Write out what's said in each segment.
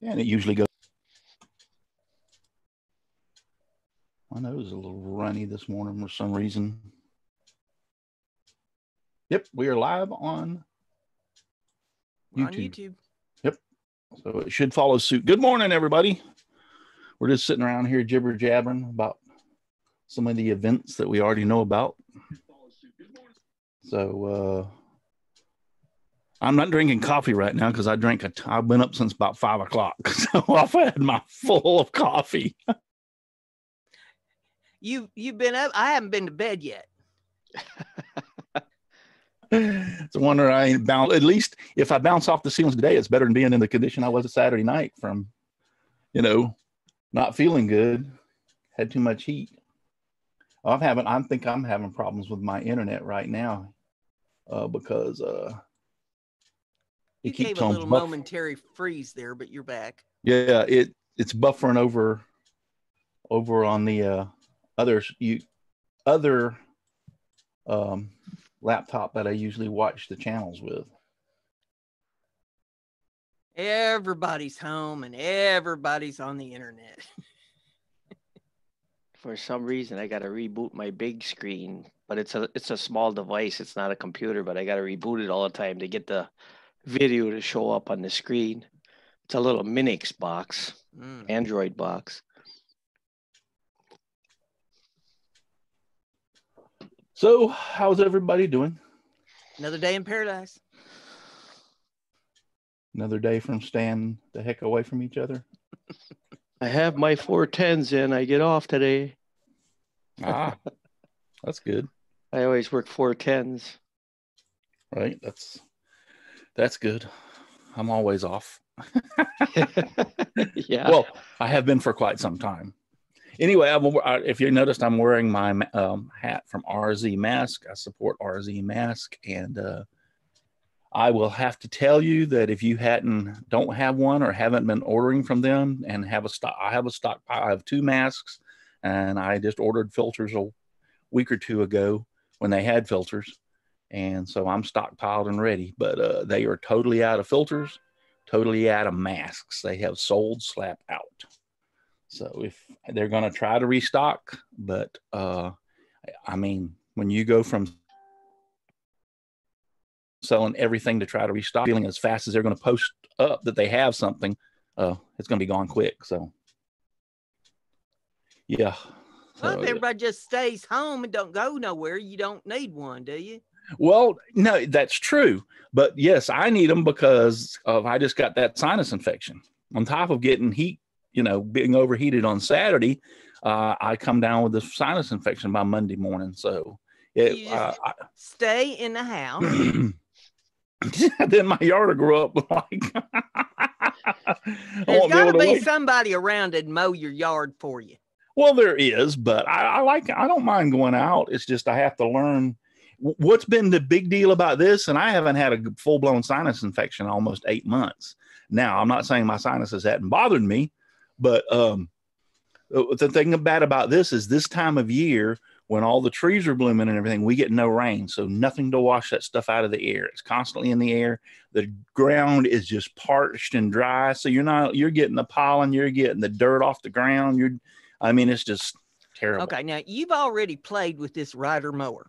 And it usually goes. My nose is a little runny this morning for some reason. Yep, we are live on YouTube. On YouTube. Yep. So it should follow suit. Good morning, everybody. We're just sitting around here jibber jabbering about some of the events that we already know about. So I'm not drinking coffee right now because I've been up since about 5 o'clock. So I've had my full of coffee. You've been up? I haven't been to bed yet. It's a wonder I ain't bounce. At least if I bounce off the ceilings today, it's better than being in the condition I was a Saturday night from, not feeling good. Had too much heat. I think I'm having problems with my internet right now because you gave a little momentary freeze there, but you're back. Yeah, it's buffering over on the other laptop that I usually watch the channels with. Everybody's home and everybody's on the internet. For some reason, I got to reboot my big screen, but it's a small device. It's not a computer, but I got to reboot it all the time to get the video to show up on the screen. It's a little Minix box, Android box. So, how's everybody doing? Another day in paradise. Another day from staying the heck away from each other. I have my 410s in. I get off today. That's good. I always work 410s. Right. That's good. I'm always off. Yeah. Well, I have been for quite some time. Anyway, if you noticed, I'm wearing my hat from RZ Mask. I support RZ Mask, and I will have to tell you that if you don't have one or haven't been ordering from them and have a stock, I have a stockpile. I have 2 masks, and I just ordered filters a week or 2 ago when they had filters, and so I'm stockpiled and ready. But they are totally out of filters, totally out of masks. They have sold slap out. So if they're going to try to restock, but when you go from selling everything to try to restock, feeling as fast as they're going to post up that they have something, it's going to be gone quick. So, yeah. Well, if everybody just stays home and don't go nowhere, you don't need one, do you? Well, no, that's true. But yes, I need them because I just got that sinus infection. On top of getting heat, being overheated on Saturday, I come down with the sinus infection by Monday morning. So stay in the house. Then my yard will grow up like. There's got to be somebody around to mow your yard for you. Well, there is, but I don't mind going out. It's just I have to learn what's been the big deal about this. And I haven't had a full-blown sinus infection in almost 8 months. Now, I'm not saying my sinuses hadn't bothered me, but the thing bad about this is this time of year when all the trees are blooming and everything, we get no rain. So nothing to wash that stuff out of the air. It's constantly in the air. The ground is just parched and dry. So you're getting the pollen, you're getting the dirt off the ground. It's just terrible. Okay. Now you've already played with this rider mower.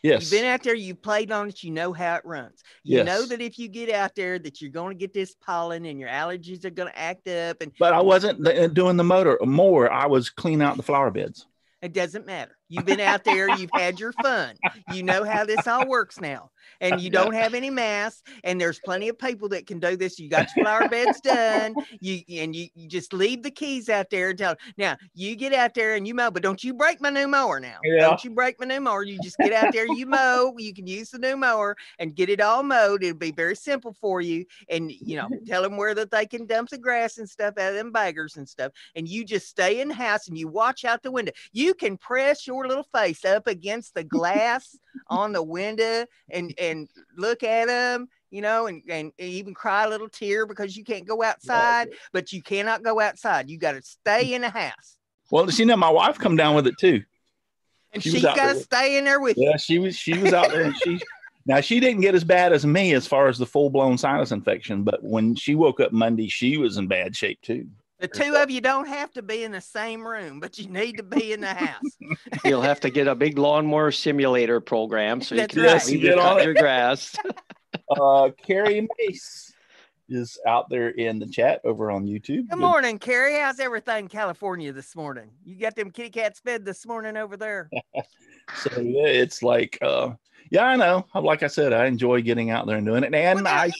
Yes. You've been out there, you played on it, you know how it runs. You know that if you get out there that you're going to get this pollen and your allergies are going to act up. But I wasn't doing the mower. I was cleaning out the flower beds. It doesn't matter. You've been out there, you've had your fun. You know how this all works now. And you don't have any masks, and there's plenty of people that can do this. You got your flower beds done. You just leave the keys out there and tell them. Now you get out there and you mow, but don't you break my new mower now. Yeah. Don't you break my new mower. You just get out there, you mow. You can use the new mower and get it all mowed. It'll be very simple for you. And tell them where that they can dump the grass and stuff out of them baggers and stuff. And you just stay in the house and you watch out the window. You can press your little face up against the glass on the window and look at them, and even cry a little tear because you can't go outside, but you cannot go outside. You got to stay in the house. Well, my wife come down with it too. And she's got to stay in there with you. Yeah, she was out there and Now, she didn't get as bad as me as far as the full-blown sinus infection, but when she woke up Monday, she was in bad shape too. The two of you don't have to be in the same room, but you need to be in the house. You'll have to get a big lawnmower simulator program so you can right. either cut your grass. Carrie Mace is out there in the chat over on YouTube. Good morning, Carrie. How's everything in California this morning? You got them kitty cats fed this morning over there? So yeah, it's like, yeah, I know. Like I said, I enjoy getting out there and doing it. And I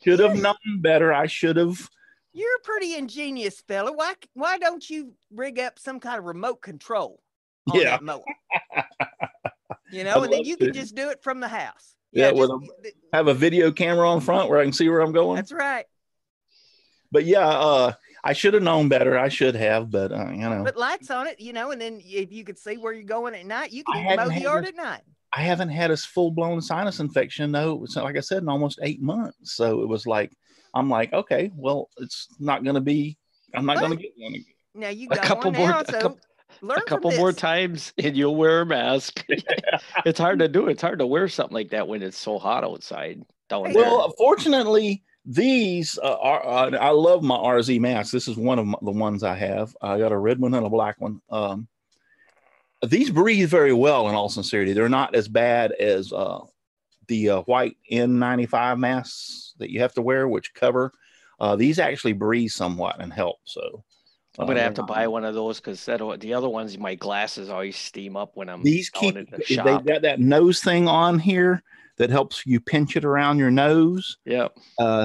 should have known better. I should have. You're a pretty ingenious fella. Why don't you rig up some kind of remote control on that mower? You know, and then you can just do it from the house. Yeah, have a video camera on front where I can see where I'm going. That's right. But yeah, I should have known better. I should have, but you know. But lights on it, you know, and then if you could see where you're going at night, you can mow the yard at night. I haven't had a full-blown sinus infection, though. So like I said, in almost 8 months. So it was like, I'm like, okay, well, it's not going to be. I'm not going to get one again. Now you got one now, so learn a couple more times, and you'll wear a mask. It's hard to do. It's hard to wear something like that when it's so hot outside. Well, fortunately, these are. I love my RZ mask. This is one of the ones I have. I got a red one and a black one. These breathe very well. In all sincerity, they're not as bad as the white N95 masks that you have to wear, which cover. These actually breathe somewhat and help. So I'm gonna have to buy one of those because the other ones, my glasses always steam up when I'm these out in the shop. They've got that nose thing on here that helps you pinch it around your nose. Yep.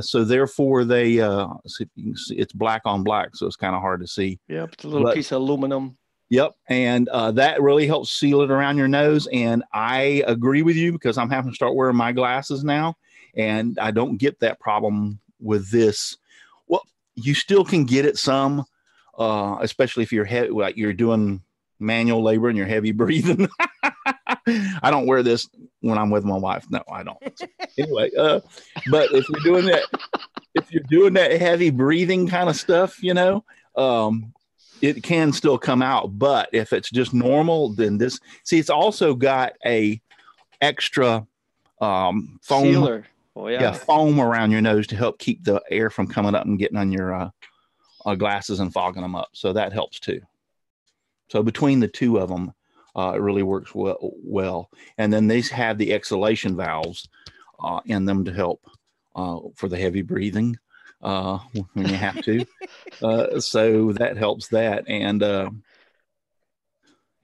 So therefore they so you can see it's black on black, so it's kind of hard to see. Yep, it's a little piece of aluminum. Yep, and that really helps seal it around your nose. And I agree with you because I'm having to start wearing my glasses now, and I don't get that problem with this. Well, you still can get it some, especially if you're like you're doing manual labor and you're heavy breathing. I don't wear this when I'm with my wife. No, I don't. Anyway, but if you're doing that heavy breathing kind of stuff, you know, it can still come out. But if it's just normal, then it's also got a extra foam sealer. Oh, yeah, foam around your nose to help keep the air from coming up and getting on your glasses and fogging them up. So that helps too. So between the two of them, it really works well. And then these have the exhalation valves in them to help for the heavy breathing when you have to. So that helps that and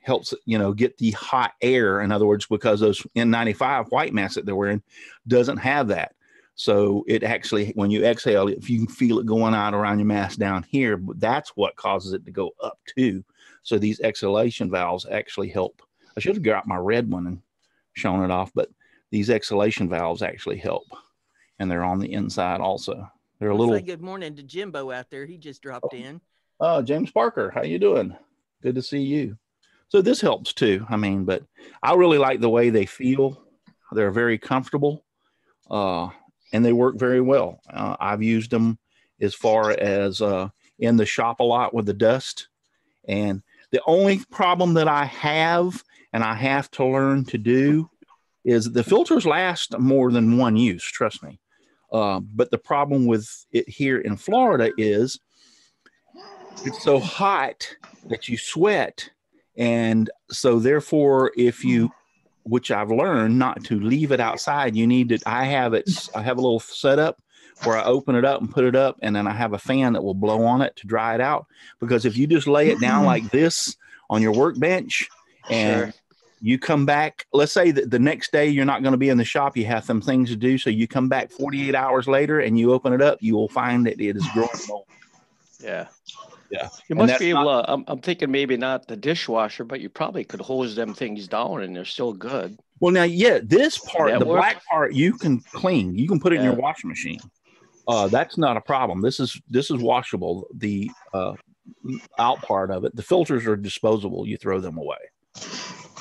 helps, you know, get the hot air. In other words, because those N95 white masks that they're wearing doesn't have that. So it actually, when you exhale, if you can feel it going out around your mask down here, but that's what causes it to go up too. So these exhalation valves actually help. I should have got my red one and shown it off, but these exhalation valves actually help. And they're on the inside also. They're a little. Say good morning to Jimbo out there. He just dropped in. James Parker, how you doing? Good to see you. So this helps too. I mean, but I really like the way they feel. They're very comfortable and they work very well. I've used them as far as in the shop a lot with the dust. And the only problem that I have, and I have to learn to do, is the filters last more than one use, trust me. But the problem with it here in Florida is it's so hot that you sweat. And so therefore, if you, which I've learned not to leave it outside, you need to, I have a little setup where I open it up and put it up, and then I have a fan that will blow on it to dry it out. Because if you just lay it down like this on your workbench and you come back, let's say that the next day you're not going to be in the shop, you have some things to do. So you come back 48 hours later and you open it up, you will find that it is growing mold. Yeah. Yeah. You must be able to, I'm thinking maybe not the dishwasher, but you probably could hose them things down and they're still good. Well, now, yeah, this part, the black part, you can clean. You can put it in your washing machine. That's not a problem. This is washable. The out part of it, the filters are disposable. You throw them away.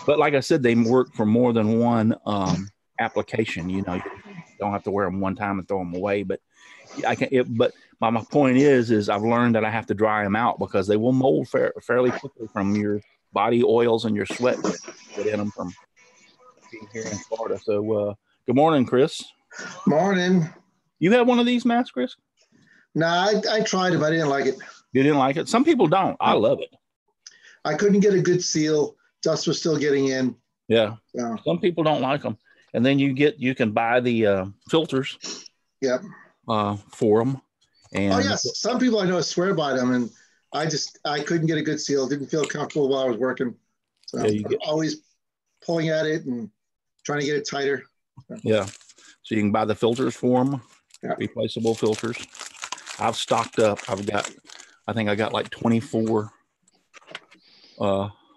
But like I said, they work for more than one application. You know, you don't have to wear them one time and throw them away. But I can. But my point is I've learned that I have to dry them out because they will mold fairly quickly from your body oils and your sweat that get in them from being here in Florida. So Good morning, Chris. Morning. You have one of these masks, Chris? No, I tried it, but I didn't like it. You didn't like it? Some people don't. I love it. I couldn't get a good seal. Dust was still getting in. Yeah. So. Some people don't like them. And then you can buy the filters. Yep. For them. And oh yes, some people I know swear by them, and I couldn't get a good seal. Didn't feel comfortable while I was working. So I'm always pulling at it and trying to get it tighter. Yeah. So you can buy the filters for them. Yeah. Replaceable filters. I've stocked up. I think I got like 24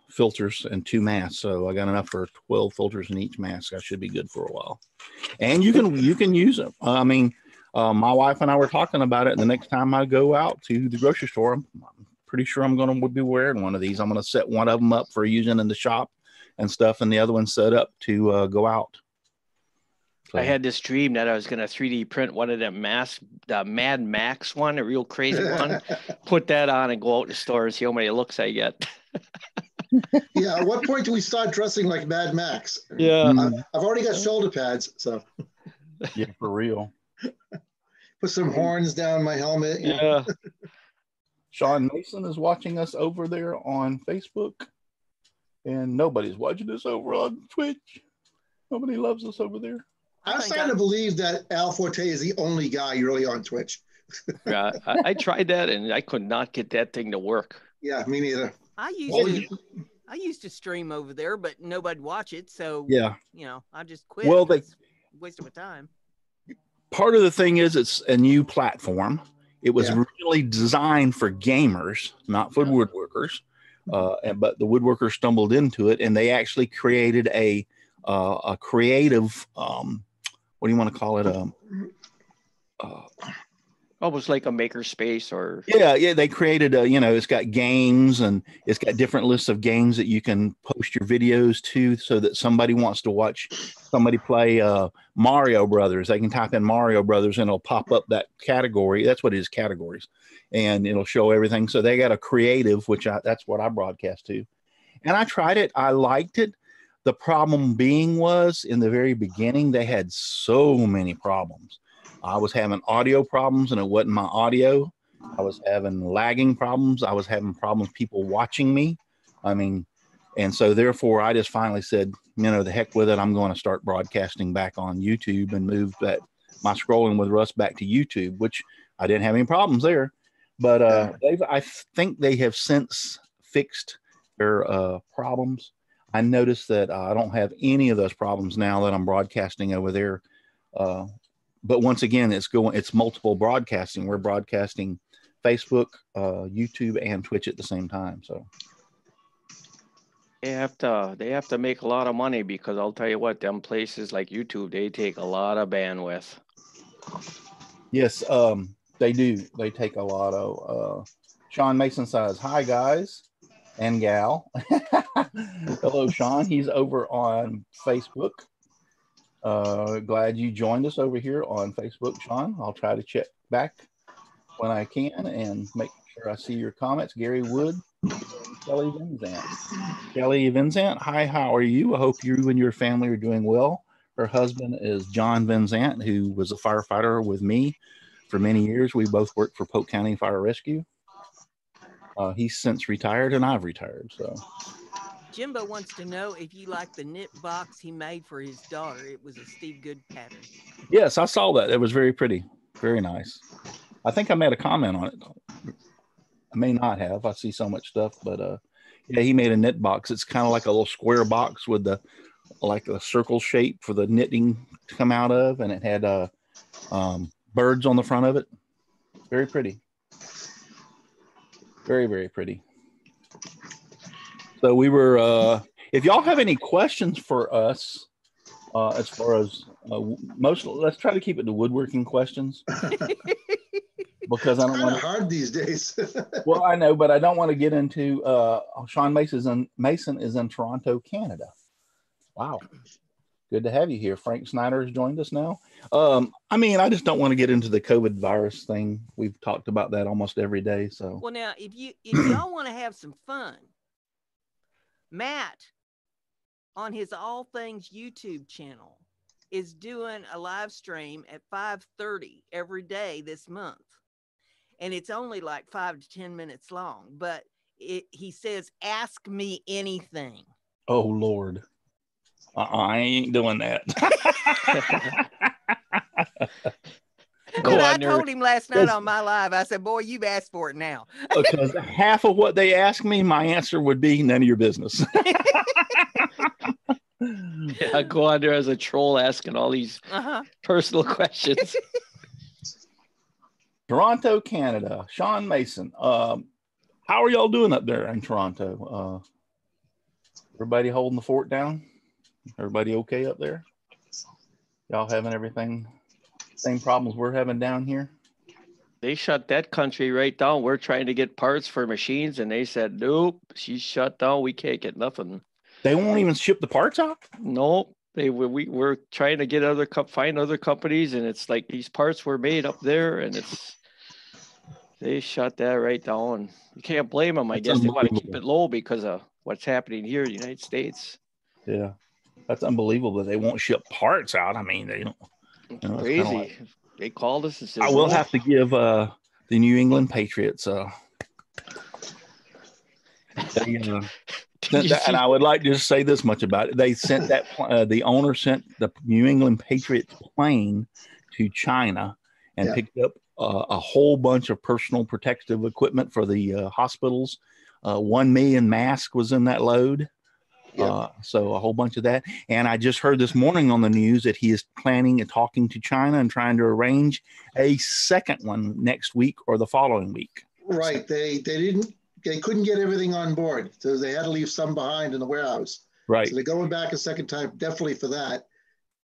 filters and 2 masks. So I got enough for 12 filters in each mask. I should be good for a while. And you can use them. I mean, my wife and I were talking about it. And the next time I go out to the grocery store, I'm pretty sure I'm going to be wearing one of these. I'm going to set one of them up for using in the shop and stuff, and the other one set up to go out. So. I had this dream that I was going to 3D print one of them masks, the Mad Max one, a real crazy one, put that on and go out in the store and see how many looks I get. Yeah, at what point do we start dressing like Mad Max? Yeah. I've already got shoulder pads, so. Yeah, for real. Put some horns down my helmet. Yeah. Sean Mason is watching us over there on Facebook, and nobody's watching us over on Twitch. Nobody loves us over there. I'm starting to believe that Al Forte is the only guy really on Twitch. Yeah, I tried that and I could not get that thing to work. Yeah, me neither. I used to stream over there, but nobody'd watch it. So yeah, I just quit. Well, wasted my time. Part of the thing is it's a new platform. It was really designed for gamers, not for woodworkers. But the woodworkers stumbled into it, and they actually created a creative. What do you want to call it? Almost like a maker space or. Yeah. They created it's got games, and it's got different lists of games that you can post your videos to, so that somebody wants to watch somebody play Mario Brothers. They can type in Mario Brothers and it'll pop up that category. That's what it is, categories. And it'll show everything. So they got a creative, that's what I broadcast to. And I tried it. I liked it. The problem was in the very beginning, they had so many problems. I was having audio problems and it wasn't my audio. I was having lagging problems. I was having problems people watching me. I mean, and so therefore I just finally said, the heck with it. I'm going to start broadcasting back on YouTube and move my scrolling with Russ back to YouTube, which I didn't have any problems there. But I think they have since fixed their problems. I noticed that I don't have any of those problems now that I'm broadcasting over there. But once again, it's multiple broadcasting. We're broadcasting Facebook, YouTube, and Twitch at the same time. So they have to make a lot of money, because I'll tell you what, them places like YouTube, they take a lot of bandwidth. Yes, they do. They take a lot of. Sean Mason says, "Hi guys and gal." Hello, Sean. He's over on Facebook. Glad you joined us over here on Facebook, Sean. I'll try to check back when I can and make sure I see your comments. Gary Wood, Kelly Vincent. Kelly Vincent, hi, how are you? I hope you and your family are doing well. Her husband is John Vincent, who was a firefighter with me for many years. We both worked for Polk County Fire Rescue. He's since retired, and I've retired. So Jimbo wants to know if you like the knit box he made for his daughter. It was a Steve Good pattern. Yes, I saw that. It was very pretty. Very nice. I think I made a comment on it. I may not have. I see so much stuff, but he made a knit box. It's kind of like a little square box with like a circle shape for the knitting to come out of, and it had birds on the front of it. Very pretty. Very, very pretty. So we were, if y'all have any questions for us, as far as let's try to keep it to woodworking questions. Because I don't want to. Hard these days. Well, I know, but I don't want to get into. Sean Mason is in Toronto, Canada. Wow, good to have you here. Frank Snyder has joined us now. I just don't want to get into the COVID virus thing. We've talked about that almost every day. So. Well, now if y'all want to have some fun, Matt on his All Things YouTube channel is doing a live stream at 5:30 every day this month. And it's only like 5 to 10 minutes long, but he says, ask me anything. Oh, Lord. I ain't doing that. But I told him last night on my live, I said, boy, you've asked for it now. Because half of what they ask me, my answer would be none of your business. I go on there as a troll asking all these personal questions. Toronto, Canada. Sean Mason. How are y'all doing up there in Toronto? Everybody holding the fort down? Everybody okay up there? Y'all having everything, same problems we're having down here? They shut that country right down. We're trying to get parts for machines, and they said, nope, she's shut down. We can't get nothing. They won't even ship the parts out? Nope. We're trying to get find other companies, and it's like these parts were made up there, and they shut that right down. You can't blame them. I guess they want to keep it low because of what's happening here in the United States. Yeah, that's unbelievable that they won't ship parts out. I mean, they don't. It's crazy. They called us and said, I will have to give the New England Patriots. And I would like to just say this much about it. They sent that the owner sent the New England Patriots plane to China and picked up a whole bunch of personal protective equipment for the hospitals. 1 million masks was in that load. So a whole bunch of that. And I just heard this morning on the news that he is planning and talking to China and trying to arrange a second one next week or the following week. Right. They couldn't get everything on board. So they had to leave some behind in the warehouse. Right. So they're going back a second time, definitely for that.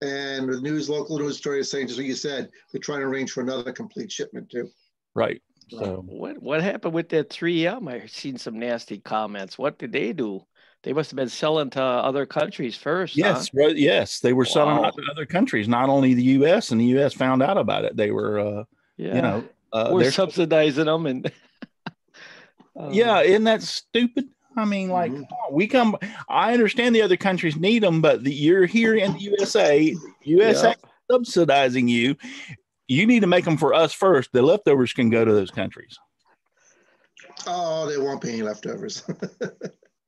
And the local news story is saying, just what you said, they're trying to arrange for another complete shipment too. Right. So what happened with that 3M? I've seen some nasty comments. What did they do? They must have been selling to other countries first. Yes, right. Yes, they were selling out to other countries, not only the U.S. And the U.S. found out about it. They were, we're subsidizing them, and isn't that stupid? I mean, like I understand the other countries need them, but you're here in the USA subsidizing you. You need to make them for us first. The leftovers can go to those countries. Oh, there won't be any leftovers.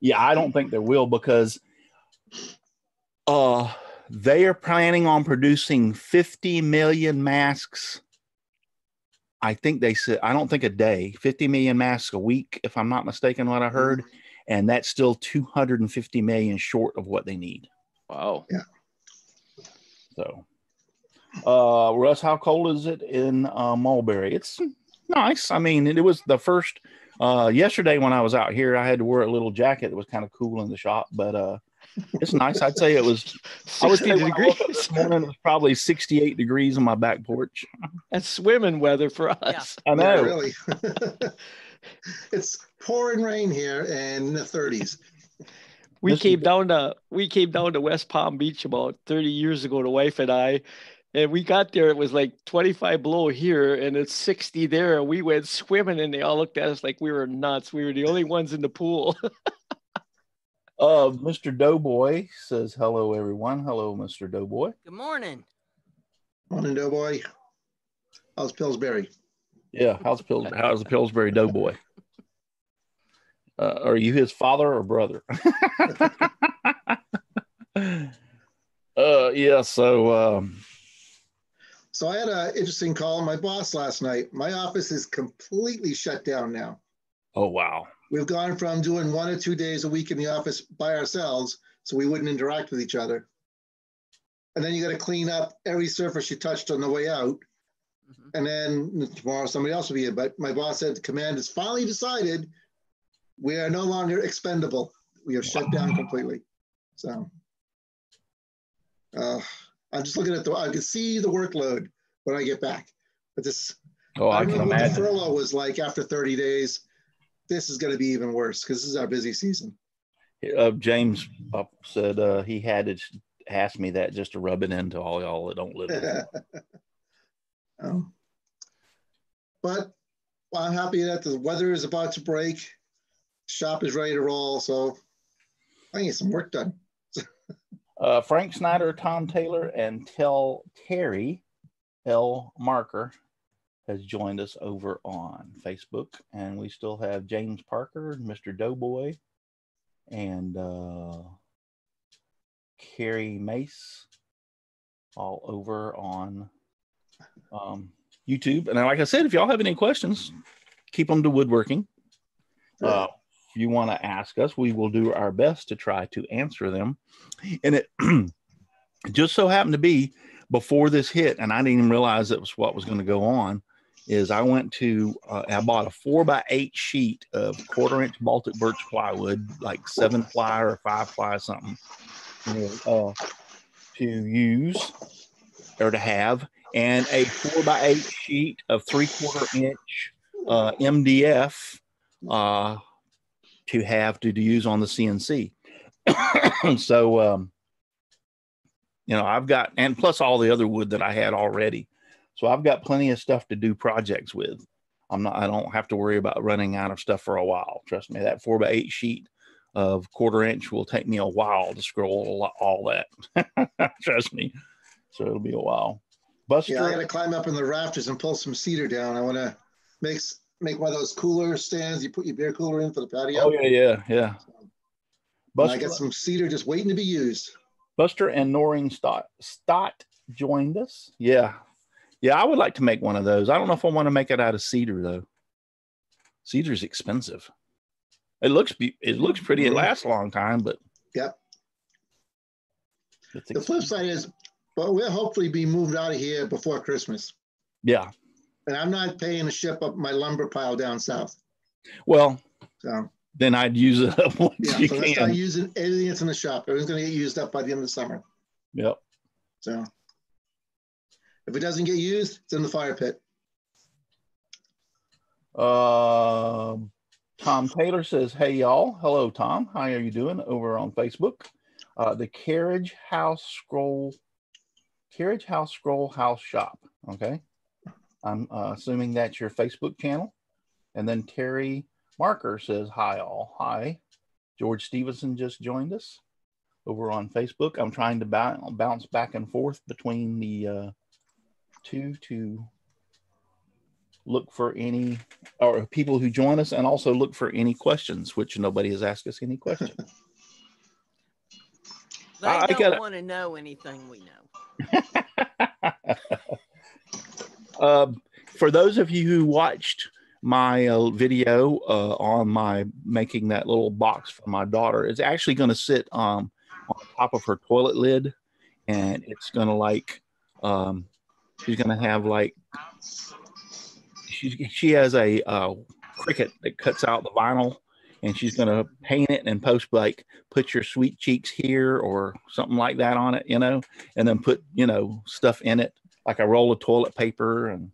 Yeah, I don't think there will because they are planning on producing 50 million masks. I think they said, I don't think a day, 50 million masks a week, if I'm not mistaken, what I heard. And that's still 250 million short of what they need. Wow. Yeah. So, Russ, how cold is it in Mulberry? It's nice. I mean, it was the first. Yesterday when I was out here, I had to wear a little jacket. It was kind of cool in the shop, but it's nice. I'd say it was 60 degrees. This morning it was probably 68 degrees on my back porch. That's swimming weather for us. Yeah. I know. Yeah, really. It's pouring rain here and in the 30s. We came down to West Palm Beach about 30 years ago, the wife and I. And we got there, it was like 25 below here, and it's 60 there. And we went swimming, and they all looked at us like we were nuts. We were the only ones in the pool. Mr. Doughboy says, hello, everyone. Hello, Mr. Doughboy. Good morning. Morning, Doughboy. How's Pillsbury? Yeah, how's the Pillsbury Doughboy? Are you his father or brother? So I had an interesting call on my boss last night. My office is completely shut down now. Oh, wow. We've gone from doing 1 or 2 days a week in the office by ourselves, so we wouldn't interact with each other. And then you got to clean up every surface you touched on the way out. And then tomorrow somebody else will be in. But my boss said the command has finally decided we are no longer expendable. We have shut down completely. So I'm just looking at I can see the workload when I get back. But I can imagine what the furlough was like after 30 days. This is going to be even worse because this is our busy season. James said he had to ask me that just to rub it into all y'all that don't live there. But I'm happy that the weather is about to break. Shop is ready to roll, so I can get some work done. Frank Snyder, Tom Taylor, and Terry L. Marker has joined us over on Facebook. And we still have James Parker, Mr. Doughboy, and Carrie Mace all over on YouTube. And like I said, if y'all have any questions, keep them to woodworking. If you want to ask us, we will do our best to try to answer them. And it just so happened to be before this hit, and I didn't even realize that was what was going to go on, is I went to, I bought a 4x8 sheet of 1/4-inch Baltic birch plywood, like 7-ply or 5-ply something, to use or to have, and a 4x8 sheet of 3/4-inch MDF to have to use on the CNC. So, I've got, and plus all the other wood that I had already. So I've got plenty of stuff to do projects with. I don't have to worry about running out of stuff for a while. Trust me, that 4x8 sheet of 1/4-inch will take me a while to scroll all that. Trust me. So it'll be a while. Buster, yeah, I got to climb up in the rafters and pull some cedar down. I want to make one of those cooler stands you put your beer cooler in for the patio. Oh yeah. Buster, I got some cedar just waiting to be used. Buster and Noreen Stott joined us. Yeah, I would like to make one of those. I don't know if I want to make it out of cedar though. Cedar's expensive. It looks pretty. It lasts a long time, but yep. The flip side is, but we'll hopefully be moved out of here before Christmas. Yeah. And I'm not paying to ship up my lumber pile down south. Well, so then I'd use it up once you so let's start using everything that's in the shop. Everything's going to get used up by the end of the summer. Yep. So if it doesn't get used, it's in the fire pit. Tom Taylor says, "Hey y'all, hello Tom. How are you doing?" Over on Facebook. The Carriage House Scroll House Shop. Okay, I'm assuming that's your Facebook channel. And then Terry Marker says, "Hi all." Hi. George Stevenson just joined us over on Facebook. I'm trying to bounce back and forth between the two to look for any or people who join us, and also look for any questions, which nobody has asked us any questions. They don't want to know anything we know. For those of you who watched my video on my making that little box for my daughter, it's actually going to sit on top of her toilet lid, and it's going to like she's going to have like she has a Cricut that cuts out the vinyl, and she's going to paint it and post like put your sweet cheeks here or something like that on it, and then put stuff in it like a roll of toilet paper, and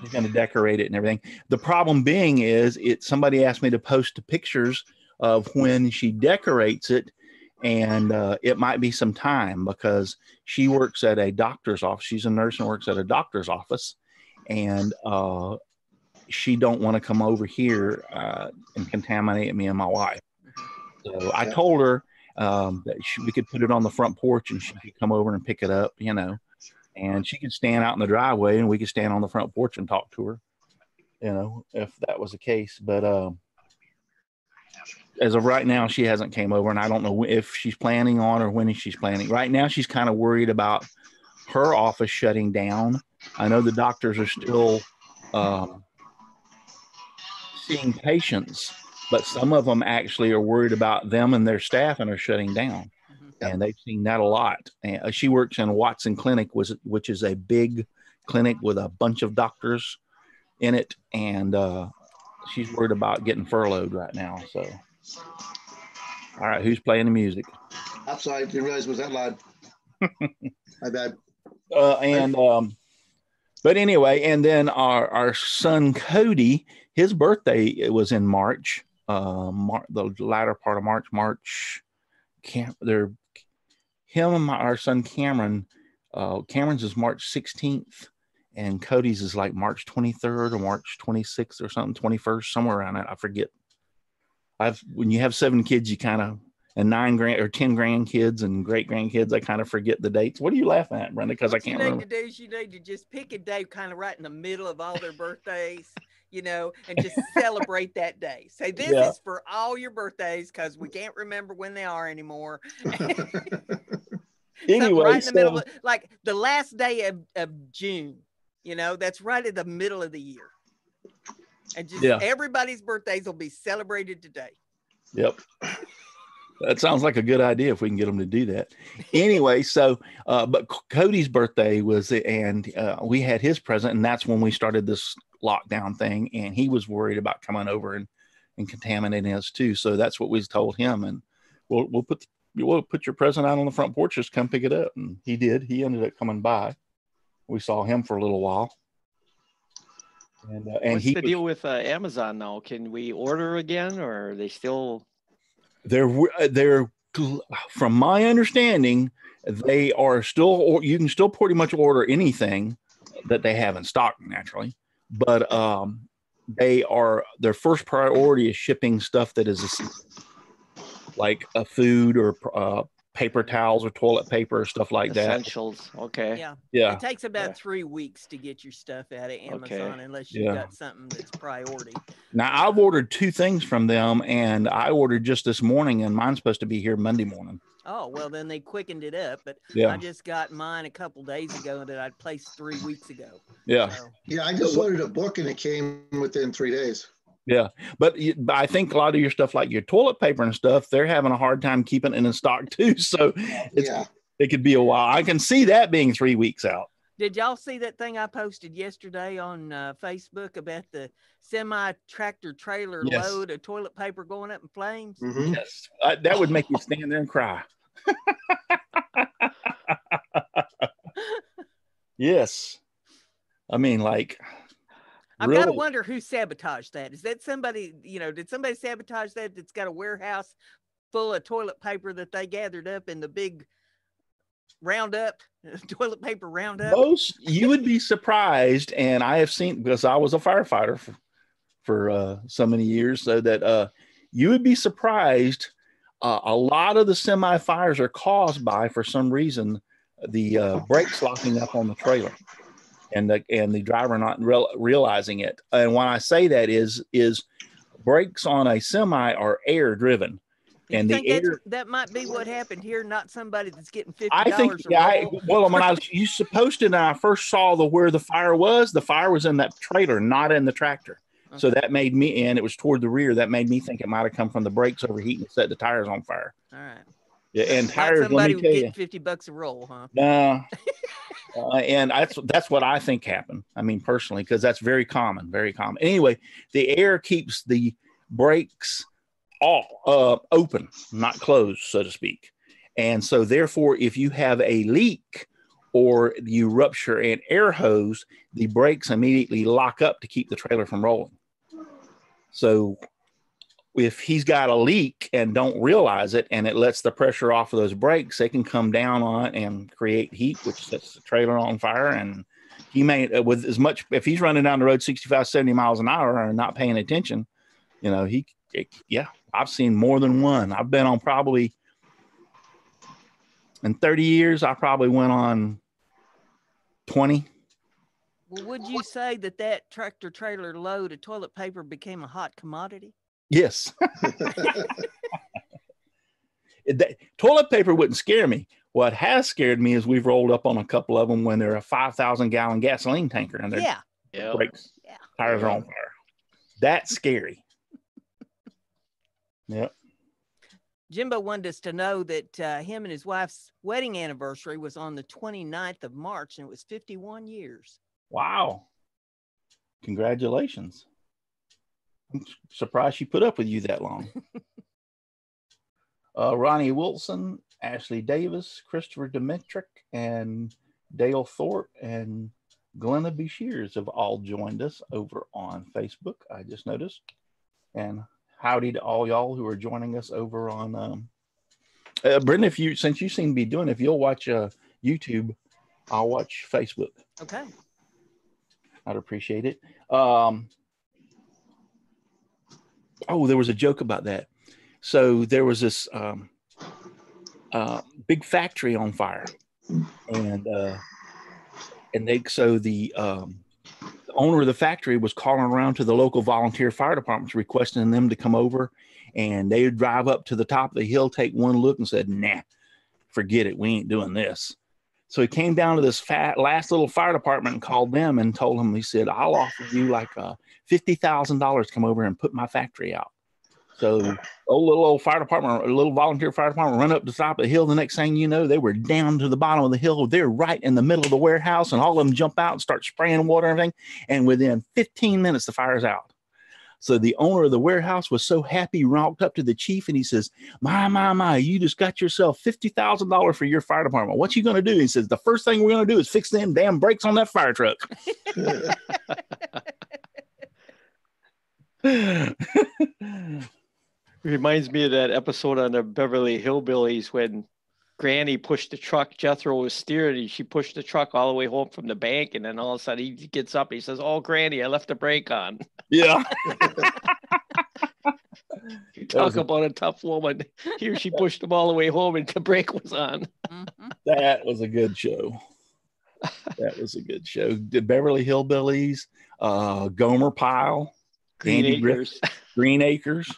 she's going to decorate it and everything. The problem being is somebody asked me to post the pictures of when she decorates it, and it might be some time because she works at a doctor's office. She's a nurse and works at a doctor's office, and she don't want to come over here and contaminate me and my wife. So I told her that we could put it on the front porch and she could come over and pick it up, and she could stand out in the driveway and we could stand on the front porch and talk to her, if that was the case. But as of right now, she hasn't came over, and I don't know if she's planning on or when she's planning. Right now, she's kind of worried about her office shutting down. I know the doctors are still seeing patients, but some of them actually are worried about them and their staff and are shutting down. And they've seen that a lot. And she works in Watson Clinic, which is a big clinic with a bunch of doctors in it. And she's worried about getting furloughed right now. So, all right, who's playing the music? I'm sorry, I didn't realize it was that loud. My bad. But anyway, and then our son Cody, his birthday was in March, the latter part of March. Him and our son Cameron, Cameron's is March 16th, and Cody's is like March 23rd or March 26th or something, 21st, somewhere around that. I forget. When you have 7 kids, you kind of and 10 grandkids and great grandkids. I kind of forget the dates. What are you laughing at, Brenda? Because I can't remember. What you need to do is you need to just pick a day kind of right in the middle of all their birthdays, and just celebrate that day. Say this is for all your birthdays because we can't remember when they are anymore. Anyway, right in the middle of like the last day of June, that's right at the middle of the year. And just everybody's birthdays will be celebrated today. Yep. That sounds like a good idea if we can get them to do that. Anyway, so, but Cody's birthday was, and we had his present, and that's when we started this lockdown thing, and he was worried about coming over and contaminating us too. So that's what we told him, and we'll put your present out on the front porch, just come pick it up. And he did. He ended up coming by. We saw him for a little while. And what's the deal with Amazon now? Can we order again, or are they still? They're from my understanding, they are still, or you can still pretty much order anything that they have in stock naturally, but their first priority is shipping stuff that is like a food or paper towels or toilet paper or stuff like Essentials. Okay. Yeah. It takes about 3 weeks to get your stuff out of Amazon unless you've got something that's priority. Now I've ordered 2 things from them, and I ordered just this morning, and mine's supposed to be here Monday morning. Oh, well then they quickened it up, but I just got mine a couple days ago that I'd placed 3 weeks ago. Yeah. So. Yeah, I just ordered a book and it came within 3 days. Yeah, but I think a lot of your stuff, like your toilet paper and stuff, they're having a hard time keeping it in stock too. So it could be a while. I can see that being 3 weeks out. Did y'all see that thing I posted yesterday on Facebook about the semi-tractor trailer load of toilet paper going up in flames? Mm-hmm. Yes, that would make you stand there and cry. Yes, I mean, like. I've got to wonder who sabotaged that. Is that somebody, did somebody sabotage that that's got a warehouse full of toilet paper that they gathered up in the big roundup, toilet paper roundup? You would be surprised, and I have seen, because I was a firefighter for so many years, so that you would be surprised. A lot of the semi-fires are caused by, for some reason, the brakes locking up on the trailer. And the driver not realizing it. And when I say that is brakes on a semi are air driven, and the air that might be what happened here. Not somebody that's getting $50. I think when you posted, and I first saw where the fire was in that trailer, not in the tractor. Okay. So that made me, and it was toward the rear. That made me think it might have come from the brakes overheating and set the tires on fire. All right. Yeah, and tires. Somebody would get $50 a roll, huh? No. And that's what I think happened. I mean, personally, because that's very common, very common. Anyway, the air keeps the brakes all open, not closed, so to speak. And so, therefore, if you have a leak or you rupture an air hose, the brakes immediately lock up to keep the trailer from rolling. So if he's got a leak and don't realize it, and it lets the pressure off of those brakes, they can come down on it and create heat, which sets the trailer on fire. And he may, with as much, if he's running down the road 65, 70 miles an hour and not paying attention, I've seen more than one. I've been on probably, in 30 years, I probably went on 20. Well, would you say that tractor trailer load of toilet paper became a hot commodity? Yes. Toilet paper wouldn't scare me. What has scared me is we've rolled up on a couple of them when they're a 5,000-gallon gasoline tanker and their brakes, tires are on fire. That's scary. Yep. Jimbo wanted us to know that him and his wife's wedding anniversary was on the 29th of March, and it was 51 years. Wow. Congratulations. I'm surprised she put up with you that long. Ronnie Wilson, Ashley Davis, Christopher Dimitrick, and Dale Thorpe, and Glenna B. Shears have all joined us over on Facebook, I just noticed. And howdy to all y'all who are joining us over on Brenda, since you seem to be doing it, if you'll watch YouTube, I'll watch Facebook. Okay. I'd appreciate it. There was a joke about that. So there was this big factory on fire, and the owner of the factory was calling around to the local volunteer fire departments requesting them to come over, and they would drive up to the top of the hill, take one look, and said, "Nah, forget it, we ain't doing this." So he came down to this last little fire department and called them and told them, he said, "I'll offer you like $50,000 to come over and put my factory out." So old fire department, a little volunteer fire department, run up the top of the hill. The next thing you know, they were down to the bottom of the hill. They're right in the middle of the warehouse, and all of them jump out and start spraying water and everything. And within 15 minutes, the fire's out. So the owner of the warehouse was so happy, he walked up to the chief and he says, my, you just got yourself $50,000 for your fire department. What you going to do? He says, "The first thing we're going to do is fix them damn brakes on that fire truck." Reminds me of that episode on the Beverly Hillbillies when Granny pushed the truck. Jethro was steering, and she pushed the truck all the way home from the bank. And then all of a sudden he gets up and he says, "Oh, Granny, I left the brake on." Yeah. You talk about a tough woman. Here she pushed them all the way home and the brake was on. That was a good show. That was a good show. The Beverly Hillbillies, Gomer Pyle, Green Andy Acres. Green Acres.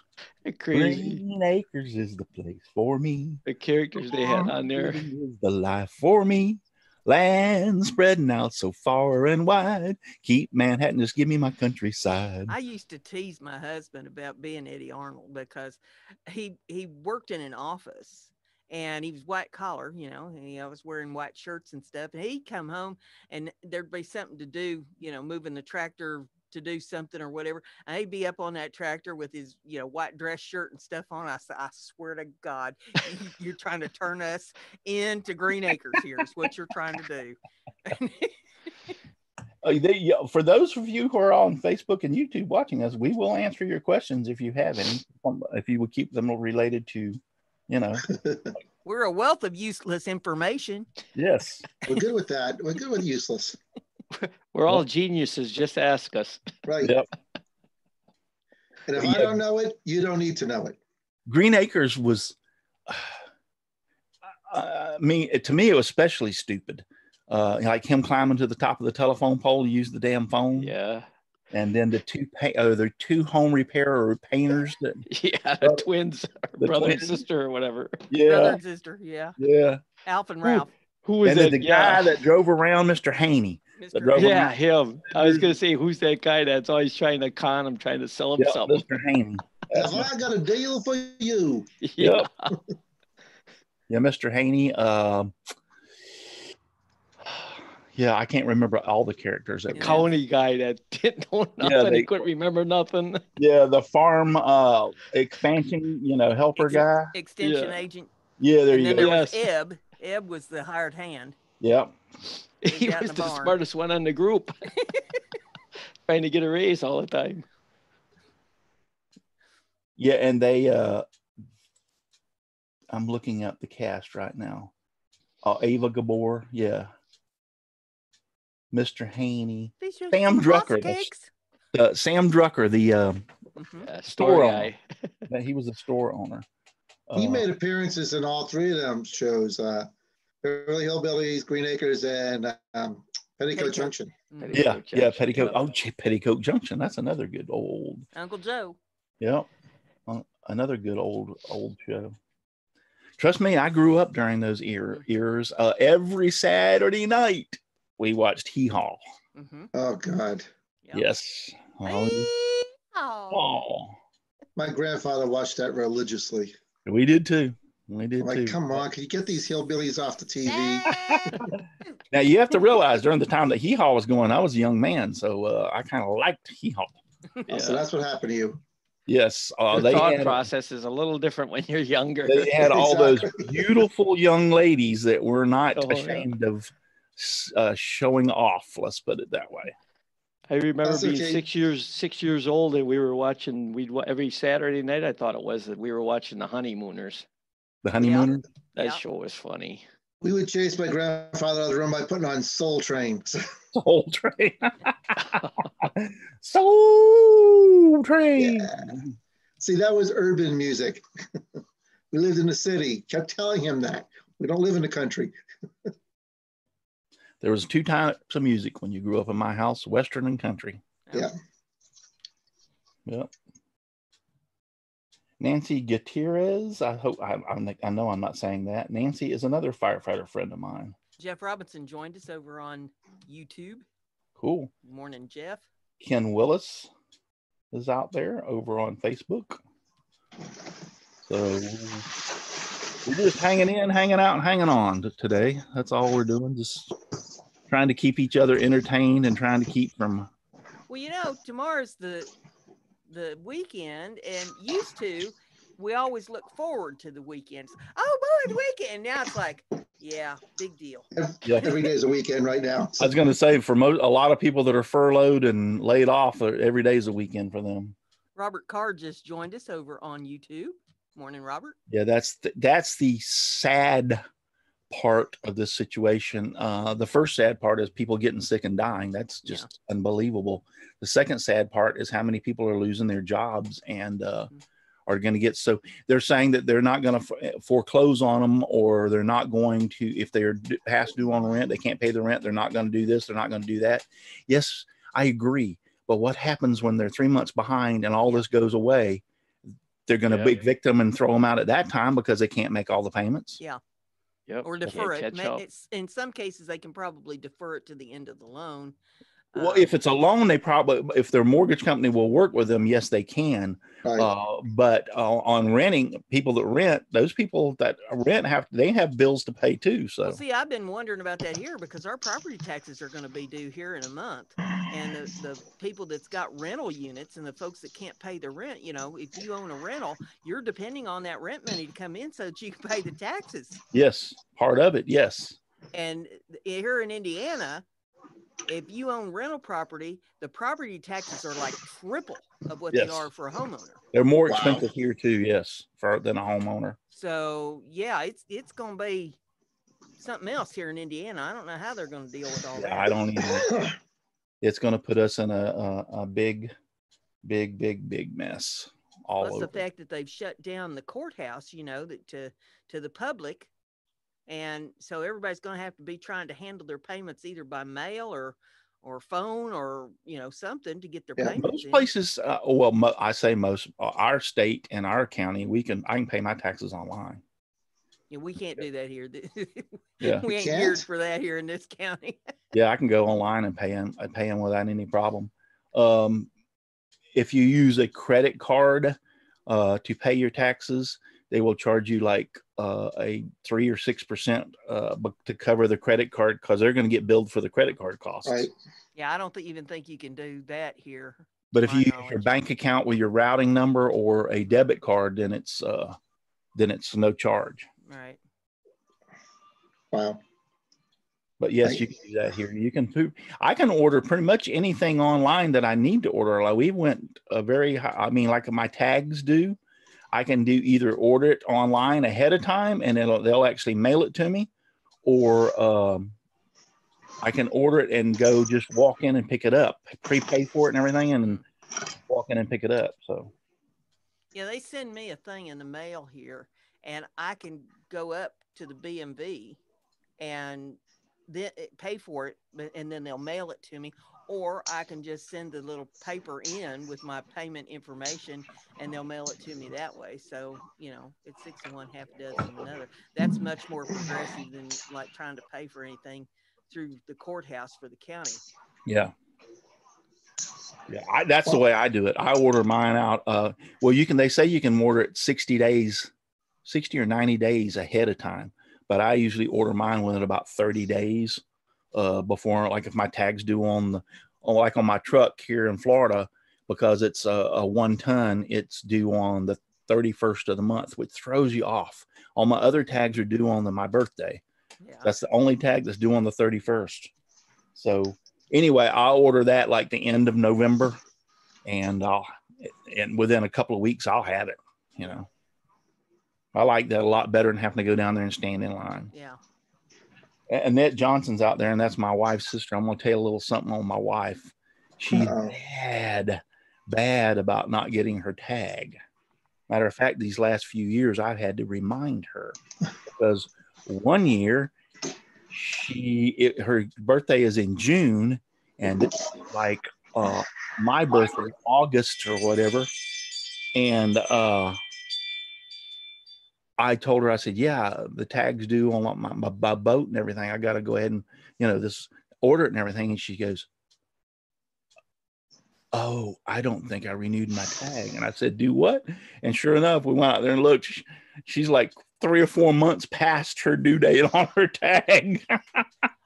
Crazy. Green Acres is the place for me. The characters they had on there. Is the life for me. Land spreading out so far and wide. Keep Manhattan, just give me my countryside. I used to tease my husband about being Eddie Arnold because he worked in an office and he was white collar, you know, and I was wearing white shirts and stuff. And he'd come home and there'd be something to do, you know, moving the tractor to do something or whatever. And he'd be up on that tractor with his, you know, white dress shirt and stuff on. I swear to God, you're trying to turn us into Green Acres here is what you're trying to do. For those of you who are on Facebook and YouTube watching us, we will answer your questions if you have any, if you would keep them related to, you know. We're a wealth of useless information. Yes. We're good with that. We're good with useless. We're all geniuses. Just ask us. Right. Yep. And if I don't know it, you don't need to know it. Green Acres was, to me, it was especially stupid. Like him climbing to the top of the telephone pole to use the damn phone. Yeah. And then the two home repair or painters that the twins, or brother twins. and sister or whatever. Yeah. Brother and sister, yeah. Yeah. Alf and Ralph. Who was and that? The guy that drove around, Mr. Haney. Yeah, him. I was gonna say, who's that guy that's always trying to con him, trying to sell him something? Mr. Haney. Have I got a deal for you? Yeah. Yeah, Mr. Haney. Yeah, I can't remember all the characters. The county guy that didn't know nothing. He couldn't remember nothing. Yeah, the farm expansion, helper guy. Extension agent. Yeah, there and you then go. There was Ebb. Ebb was the hired hand. Yep. He was the smartest one on the group. Trying to get a raise all the time. Yeah, and they I'm looking at the cast right now. Ava Gabor, yeah. Mr. Haney. Sam Drucker. Sam Drucker, the store guy. He was a store owner. He made appearances in all three of them shows. Beverly Hillbillies, Green Acres, and Petticoat Junction. Yeah, Petticoat. Oh, Petticoat Junction. That's another good old. Uncle Joe. Yeah, another good old show. Trust me, I grew up during those eras. Every Saturday night, we watched Hee Haw. Mm-hmm. Oh God. Yep. Yes. Oh. My grandfather watched that religiously. We did too. Come on, can you get these hillbillies off the TV? Now you have to realize during the time that Hee Haw was going, I was a young man, so I kind of liked Hee Haw. Yeah. So that's what happened to you. Yes, the thought process is a little different when you're younger. They had all those beautiful young ladies that were not ashamed of showing off. Let's put it that way. I remember being 6 years old, and we were watching. Every Saturday night. I thought it was that we were watching The Honeymooners. The Honeymooners. That show was funny. We would chase my grandfather out of the room by putting on Soul Train. Soul Train. Soul Train. Yeah. See, that was urban music. We lived in the city. Kept telling him that. We don't live in the country. There was 2 types of music when you grew up in my house, Western and country. Yeah. Yep. Nancy Gutierrez, I know I'm not saying that. Nancy is another firefighter friend of mine. Jeff Robinson joined us over on YouTube. Cool. Good morning, Jeff. Ken Willis is out there over on Facebook. So we're just hanging in, hanging out, and hanging on today. That's all we're doing. Just trying to keep each other entertained and trying to keep from. Well, you know, tomorrow's the weekend, and used to, we always look forward to the weekends. Oh boy, the weekend. Now it's like, yeah, big deal. Yeah. Every day is a weekend right now. I was going to say, for a lot of people that are furloughed and laid off, every day is a weekend for them. Robert Carr just joined us over on YouTube. Morning, Robert. Yeah, that's the sad part of this situation. The first sad part is people getting sick and dying. That's just unbelievable. The second sad part is how many people are losing their jobs and are going to get. So they're saying that they're not going to foreclose on them, or they're not going to, if they're past due on rent, they can't pay the rent. They're not going to do this. They're not going to do that. Yes, I agree. But what happens when they're 3 months behind and all this goes away? They're going to evict them and throw them out at that time because they can't make all the payments. Yeah. Yep. Or defer it. In some cases, they can probably defer it to the end of the loan. Well, if it's a loan, they probably, if their mortgage company will work with them, yes, they can. Right. But on renting, people that rent, those people that rent they have bills to pay too. So, well, see, I've been wondering about that here because our property taxes are going to be due here in a month, and the people that's got rental units and the folks that can't pay the rent, you know, if you own a rental, you're depending on that rent money to come in so that you can pay the taxes. Yes, part of it, yes. And here in Indiana, if you own rental property, the property taxes are like triple of what they are for a homeowner. They're more expensive here too, yes, than a homeowner. So yeah, it's going to be something else here in Indiana. I don't know how they're going to deal with all that. I don't either. It's going to put us in a big mess. Plus the fact that they've shut down the courthouse, you know, that to the public. And so everybody's going to have to be trying to handle their payments either by mail or phone or, you know, something to get their payments. Most places, I say most, our state and our county, I can pay my taxes online. Yeah, we can't do that here. Yeah. We ain't geared for that here in this county. Yeah, I can go online and pay them without any problem. If you use a credit card to pay your taxes, they will charge you like a 3 or 6% to cover the credit card because they're going to get billed for the credit card costs. Right. Yeah, I don't even think you can do that here. But if you use your bank account with your routing number or a debit card, then it's no charge. Right. Wow. But yes, you can do that here. I can order pretty much anything online that I need to order. Like we went very high, I mean, like my tags do. I can either order it online ahead of time and they'll actually mail it to me, or I can order it and go just walk in and pick it up, prepay for it and everything, and walk in and pick it up. So, yeah, they send me a thing in the mail here, and I can go up to the BMV and then pay for it, and then they'll mail it to me. Or I can just send the little paper in with my payment information and they'll mail it to me that way. So, you know, it's 6 of one, half a dozen of another. That's much more progressive than like trying to pay for anything through the courthouse for the county. Yeah. Yeah. That's the way I do it. I order mine out. They say you can order it 60 or 90 days ahead of time, but I usually order mine within about 30 days. Before, like if my tag's due on my truck here in Florida, because it's a 1 ton, it's due on the 31st of the month, which throws you off. All my other tags are due on my birthday. Yeah. That's the only tag that's due on the 31st. So anyway, I'll order that like the end of November, and within a couple of weeks I'll have it. You know, I like that a lot better than having to go down there and stand in line. Yeah. Annette Johnson's out there, and that's my wife's sister. I'm going to tell you a little something on my wife. She's bad about not getting her tag. Matter of fact, these last few years, I've had to remind her because one year her birthday is in June, and like my birthday, August or whatever. And I told her, I said, yeah, the tag's due on my boat and everything. I got to go ahead and, this order it and everything. And she goes, oh, I don't think I renewed my tag. And I said, do what? And sure enough, we went out there and looked. She's like 3 or 4 months past her due date on her tag.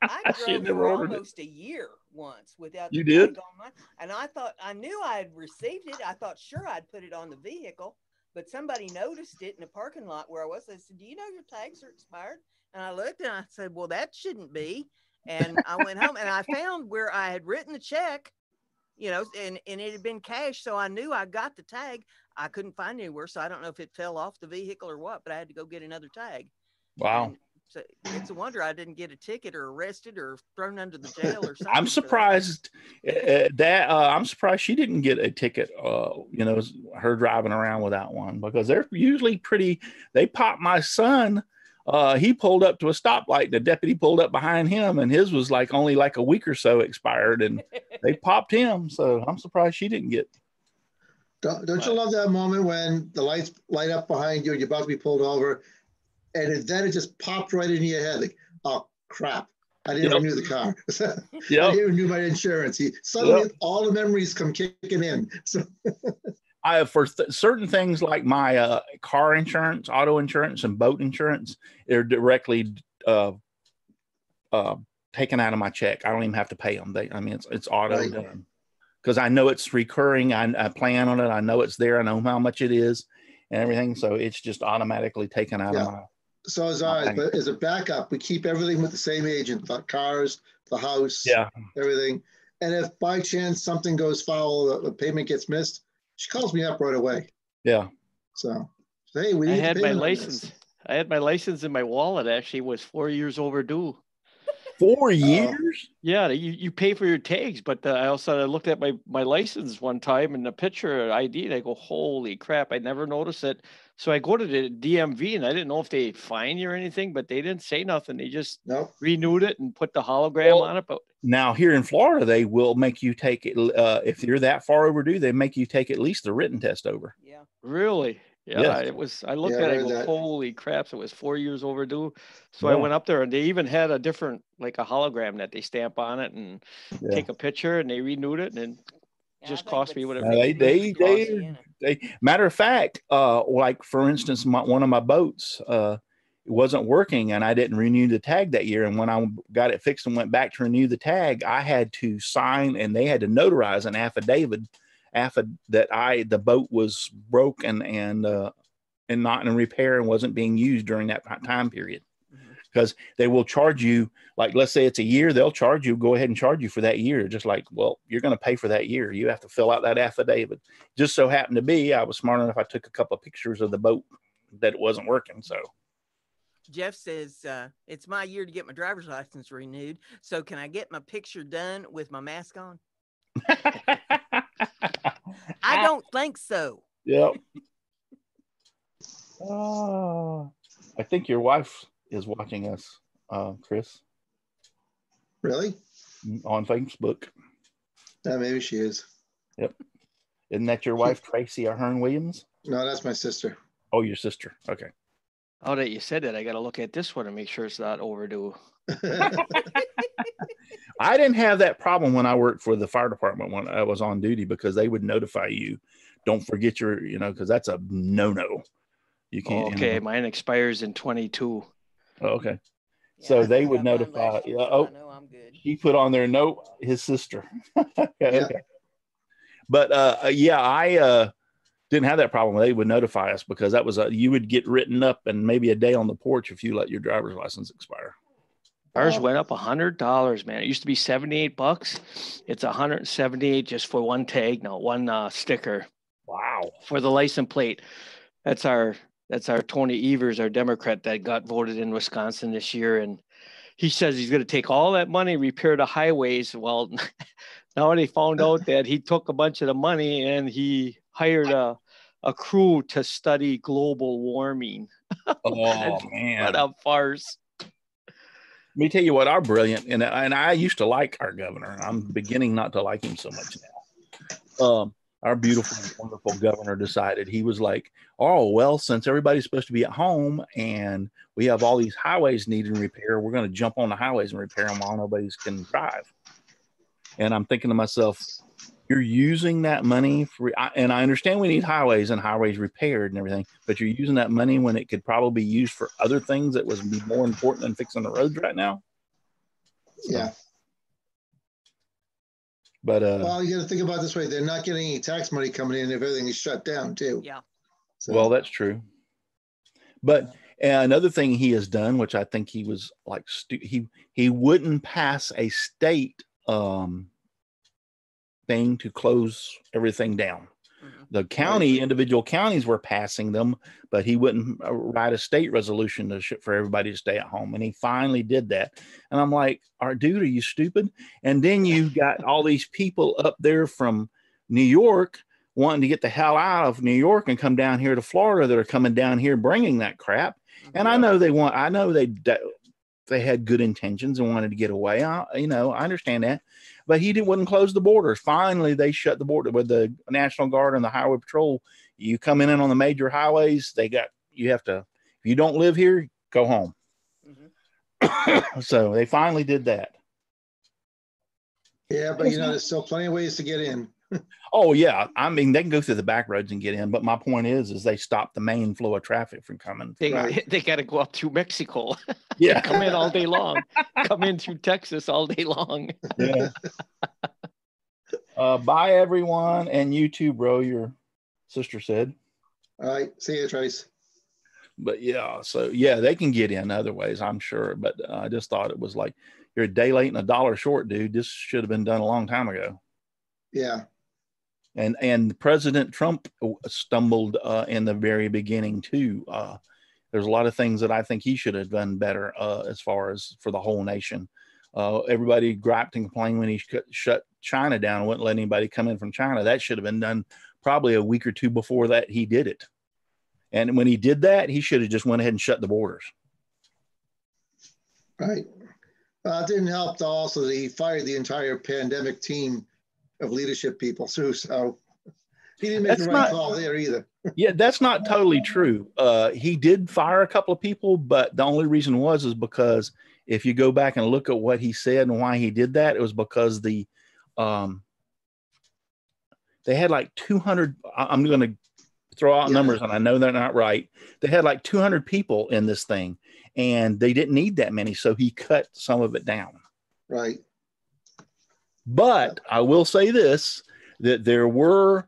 I drove for almost a year once without the tag on mine. And I knew I had received it. I thought, sure, I'd put it on the vehicle. But somebody noticed it in the parking lot where I was. They said, do you know your tags are expired? And I looked and I said, well, that shouldn't be. And I went home and I found where I had written the check, and it had been cashed. So I knew I got the tag. I couldn't find it anywhere. So I don't know if it fell off the vehicle or what, but I had to go get another tag. Wow. And so it's a wonder I didn't get a ticket or arrested or thrown under the jail or something. I'm surprised I'm surprised she didn't get a ticket, her driving around without one, because they're usually they popped my son. He pulled up to a stoplight. The deputy pulled up behind him, and his was only a week or so expired, and they popped him. So I'm surprised she didn't get. Don't you love that moment when the lights light up behind you and you're about to be pulled over, and then it just popped right into your head? Like, oh crap, I didn't renew the car. I didn't renew my insurance. Suddenly all the memories come kicking in. So for certain things like my car insurance, auto insurance, and boat insurance, they're directly taken out of my check. I don't even have to pay them. It's auto done, because I know it's recurring. I plan on it. I know it's there. I know how much it is and everything. So it's just automatically taken out of my. So as but as a backup, we keep everything with the same agent: the cars, the house, everything. And if by chance something goes foul, the payment gets missed, she calls me up right away. Yeah. So, hey, I had my license. I had my license in my wallet. Actually, it was 4 years overdue. 4 years? Yeah, you pay for your tags, but I looked at my license one time and the picture ID, and I go, holy crap, I never noticed it. So I go to the DMV, and I didn't know if they fine you or anything, but they didn't say nothing. They just renewed it and put the hologram on it. But now here in Florida, they will make you take it. If you're that far overdue, they make you take at least the written test over. Yeah. Really? Yeah, yes. It was. I looked at it, I go, holy crap! So it was 4 years overdue. So I went up there, and they even had a different, a hologram that they stamp on it and take a picture, and they renewed it, and just cost me whatever. They matter of fact, for instance, one of my boats it wasn't working, and I didn't renew the tag that year. And when I got it fixed and went back to renew the tag, I had to sign, and they had to notarize an affidavit that the boat was broken and not in repair and wasn't being used during that time period. Because they will charge you, let's say it's a year, they'll go ahead and charge you for that year. Just you're going to pay for that year. You have to fill out that affidavit. Just so happened to be, I was smart enough, I took a couple of pictures of the boat that it wasn't working. So Jeff says, it's my year to get my driver's license renewed. So can I get my picture done with my mask on? I don't think so. Yep. I think your wife is watching us, Chris. Really? On Facebook. Maybe she is. Yep. Isn't that your wife, Tracy Ahern Williams? No, that's my sister. Oh, your sister. Okay. Oh, that you said that. I got to look at this one and make sure it's not overdue. I didn't have that problem when I worked for the fire department when I was on duty, because they would notify you, don't forget your, because that's a no-no. You can't. Okay, mine expires in 22. Oh, okay. Yeah, so they would notify. I know I'm good. He put on there, no, his sister. Okay. But I didn't have that problem. They would notify us, because that was you would get written up and maybe a day on the porch if you let your driver's license expire. Ours went up $100, man. It used to be $78. It's $178 just for one tag, one sticker. Wow. For the license plate. That's our Tony Evers, our Democrat that got voted in Wisconsin this year. And he says he's going to take all that money, repair the highways. Well, now they found out that he took a bunch of the money and he hired a a crew to study global warming. Oh man, what a farce. Let me tell you what, our brilliant, and I used to like our governor. I'm beginning not to like him so much now. Our beautiful, wonderful governor decided, he was like, oh, well, since everybody's supposed to be at home and we have all these highways needing repair, we're going to jump on the highways and repair them while nobody can drive. And I'm thinking to myself, you're using that money for, and I understand we need highways and highways repaired and everything, but you're using that money when it could probably be used for other things that would be more important than fixing the roads right now. So, Yeah. But well, you got to think about it this way: they're not getting any tax money coming in if everything is shut down too. Yeah. So, well, that's true. But another thing he has done, which I think he was like, he wouldn't pass a state thing to close everything down. The county, individual counties were passing them, but he wouldn't write a state resolution for everybody to stay at home. And he finally did that. And I'm like, dude, are you stupid? And then you got all these people up there from New York wanting to get the hell out of New York and come down here to Florida that are coming down here bringing that crap. And I know they had good intentions and wanted to get away. I understand that. But he wouldn't close the borders. Finally, they shut the border with the National Guard and the Highway Patrol. You come in on the major highways, you have to, if you don't live here, go home. So they finally did that. Yeah, but there's still plenty of ways to get in. Oh yeah, I mean they can go through the back roads and get in, but my point is they stop the main flow of traffic from coming. They got to go up through Mexico. Yeah, come in all day long. Come in through Texas all day long. Yeah. Bye everyone, and you too, bro. Your sister said. All right, see you, Trace. But yeah, so yeah, they can get in other ways, I'm sure. But I just thought it was like, you're a day late and $1 short, dude. This should have been done a long time ago. Yeah. And President Trump stumbled in the very beginning too. There's a lot of things that I think he should have done better as far as for the whole nation. Everybody griped and complained when he shut China down and wouldn't let anybody come in from China. That should have been done probably a week or two before that he did it. And when he did that, he should have just went ahead and shut the borders. Right. It didn't help also that he fired the entire pandemic team of leadership people too. So he didn't make the right call there either. Yeah, that's not totally true. He did fire a couple of people, but the only reason is because if you go back and look at what he said and why he did that, it was because they had like 200. I'm going to throw out numbers, and I know they're not right. They had like 200 people in this thing, and they didn't need that many, so he cut some of it down. Right. But I will say this, that there were,